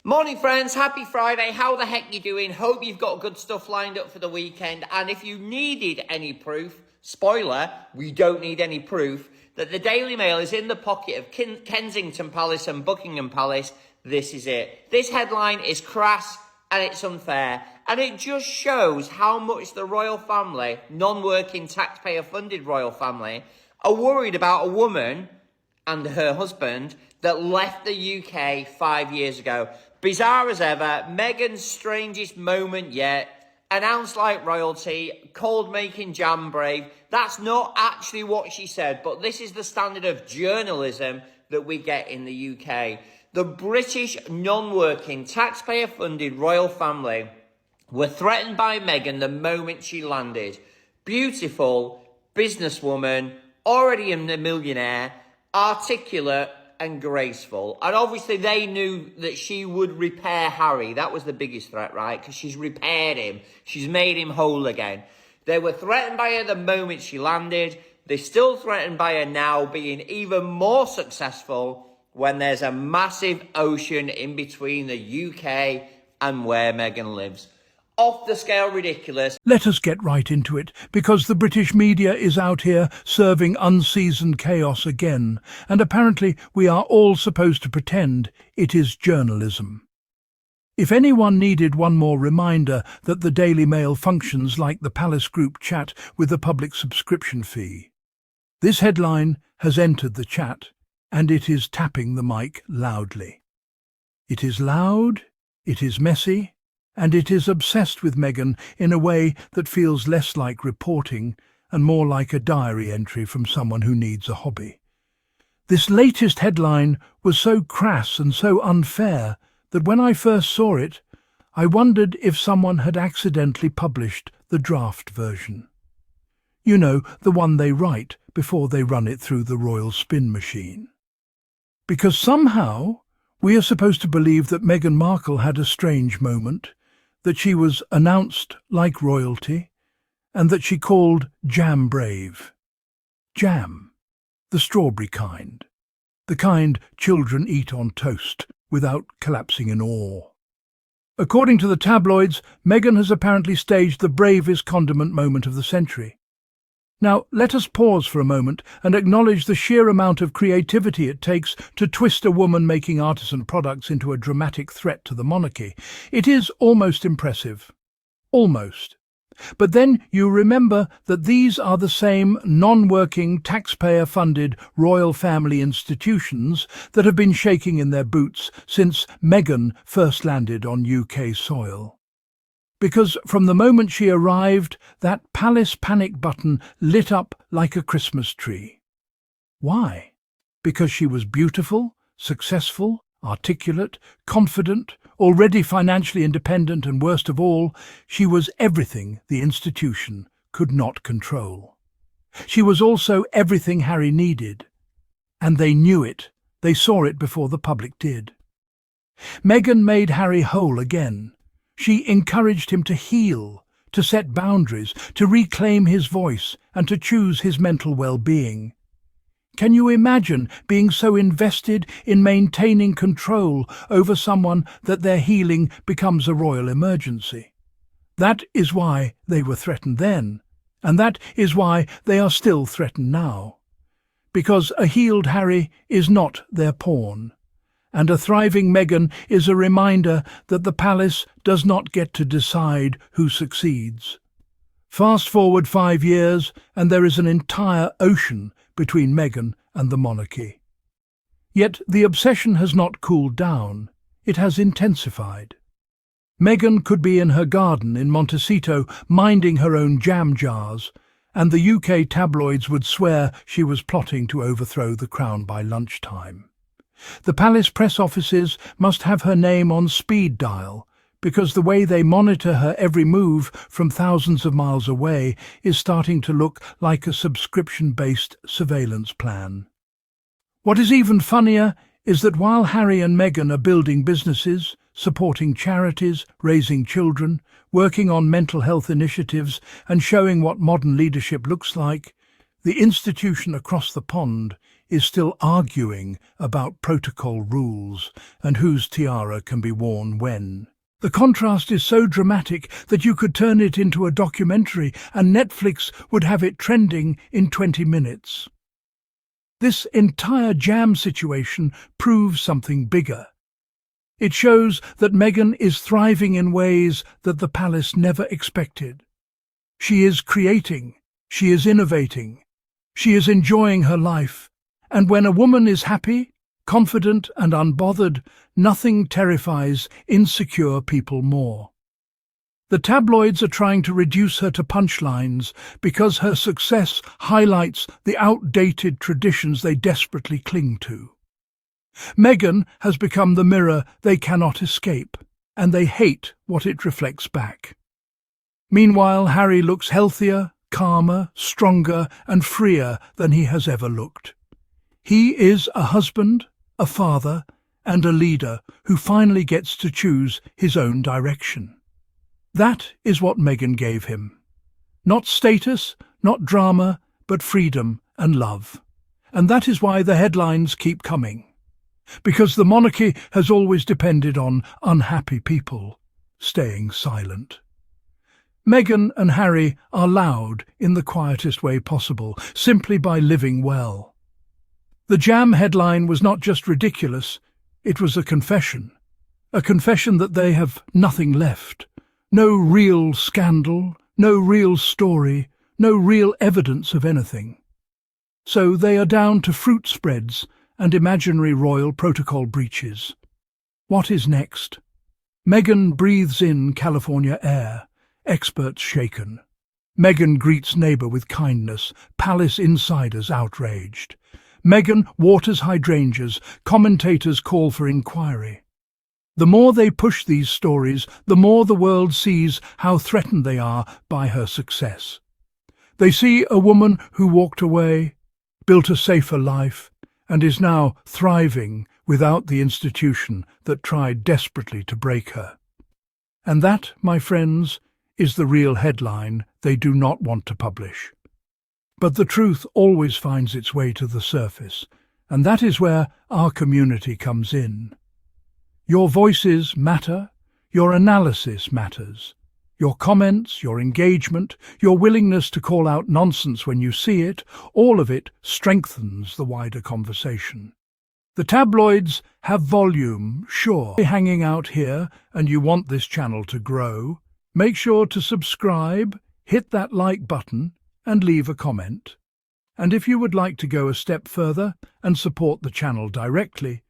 Morning friends, happy Friday. How the heck you doing? Hope you've got good stuff lined up for the weekend. And if you needed any proof, spoiler, we don't need any proof, that the Daily Mail is in the pocket of Kensington Palace and Buckingham Palace, this is it. This headline is crass and it's unfair. And it just shows how much the royal family, non-working taxpayer funded royal family, are worried about a woman and her husband that left the UK 5 years ago. Bizarre as ever, Meghan's strangest moment yet, announced like royalty, called making jam brave. That's not actually what she said, but this is the standard of journalism that we get in the UK. The British non-working, taxpayer-funded royal family were threatened by Meghan the moment she landed. Beautiful, businesswoman, already a millionaire, articulate and graceful. And obviously they knew that she would repair Harry. That was the biggest threat, right? Because she's repaired him. She's made him whole again. They were threatened by her the moment she landed. They're still threatened by her now, being even more successful when there's a massive ocean in between the UK and where Meghan lives. Off the scale ridiculous. Let us get right into it, because the British media is out here serving unseasoned chaos again, and apparently we are all supposed to pretend it is journalism. If anyone needed one more reminder that the Daily Mail functions like the Palace Group chat with a public subscription fee, this headline has entered the chat, and it is tapping the mic loudly. It is loud, it is messy, and it is obsessed with Meghan in a way that feels less like reporting and more like a diary entry from someone who needs a hobby. This latest headline was so crass and so unfair that when I first saw it, I wondered if someone had accidentally published the draft version. You know, the one they write before they run it through the royal spin machine. Because somehow we are supposed to believe that Meghan Markle had a strange moment, that she was announced like royalty, and that she called jam brave. Jam, the strawberry kind, the kind children eat on toast without collapsing in awe. According to the tabloids, Meghan has apparently staged the bravest condiment moment of the century. Now, let us pause for a moment and acknowledge the sheer amount of creativity it takes to twist a woman making artisan products into a dramatic threat to the monarchy. It is almost impressive. Almost. But then you remember that these are the same non-working, taxpayer-funded royal family institutions that have been shaking in their boots since Meghan first landed on UK soil. Because from the moment she arrived, that palace panic button lit up like a Christmas tree. Why? Because she was beautiful, successful, articulate, confident, already financially independent, and worst of all, she was everything the institution could not control. She was also everything Harry needed. And they knew it. They saw it before the public did. Meghan made Harry whole again. She encouraged him to heal, to set boundaries, to reclaim his voice, and to choose his mental well-being. Can you imagine being so invested in maintaining control over someone that their healing becomes a royal emergency? That is why they were threatened then, and that is why they are still threatened now. Because a healed Harry is not their pawn. And a thriving Meghan is a reminder that the palace does not get to decide who succeeds. Fast forward 5 years, and there is an entire ocean between Meghan and the monarchy. Yet the obsession has not cooled down, it has intensified. Meghan could be in her garden in Montecito minding her own jam jars, and the UK tabloids would swear she was plotting to overthrow the crown by lunchtime. The palace press offices must have her name on speed dial, because the way they monitor her every move from thousands of miles away is starting to look like a subscription-based surveillance plan. What is even funnier is that while Harry and Meghan are building businesses, supporting charities, raising children, working on mental health initiatives and showing what modern leadership looks like, the institution across the pond is still arguing about protocol rules and whose tiara can be worn when. The contrast is so dramatic that you could turn it into a documentary and Netflix would have it trending in 20 minutes. This entire jam situation proves something bigger. It shows that Meghan is thriving in ways that the palace never expected. She is creating, she is innovating, she is enjoying her life, and when a woman is happy, confident and unbothered, nothing terrifies insecure people more. The tabloids are trying to reduce her to punchlines because her success highlights the outdated traditions they desperately cling to. Meghan has become the mirror they cannot escape, and they hate what it reflects back. Meanwhile, Harry looks healthier, calmer, stronger and freer than he has ever looked. He is a husband, a father and a leader who finally gets to choose his own direction. That is what Meghan gave him. Not status, not drama, but freedom and love. And that is why the headlines keep coming. Because the monarchy has always depended on unhappy people staying silent. Meghan and Harry are loud in the quietest way possible, simply by living well. The jam headline was not just ridiculous, it was a confession that they have nothing left. No real scandal, no real story, no real evidence of anything. So they are down to fruit spreads and imaginary royal protocol breaches. What is next? Meghan breathes in California air, experts shaken. Meghan greets neighbour with kindness, palace insiders outraged. Meghan waters hydrangeas, commentators call for inquiry. The more they push these stories, the more the world sees how threatened they are by her success. They see a woman who walked away, built a safer life, and is now thriving without the institution that tried desperately to break her. And that, my friends, is the real headline they do not want to publish. But the truth always finds its way to the surface, and that is where our community comes in. Your voices matter, your analysis matters. Your comments, your engagement, your willingness to call out nonsense when you see it, all of it strengthens the wider conversation. The tabloids have volume, sure. Hanging out here and you want this channel to grow, make sure to subscribe, hit that like button and leave a comment. And if you would like to go a step further and support the channel directly,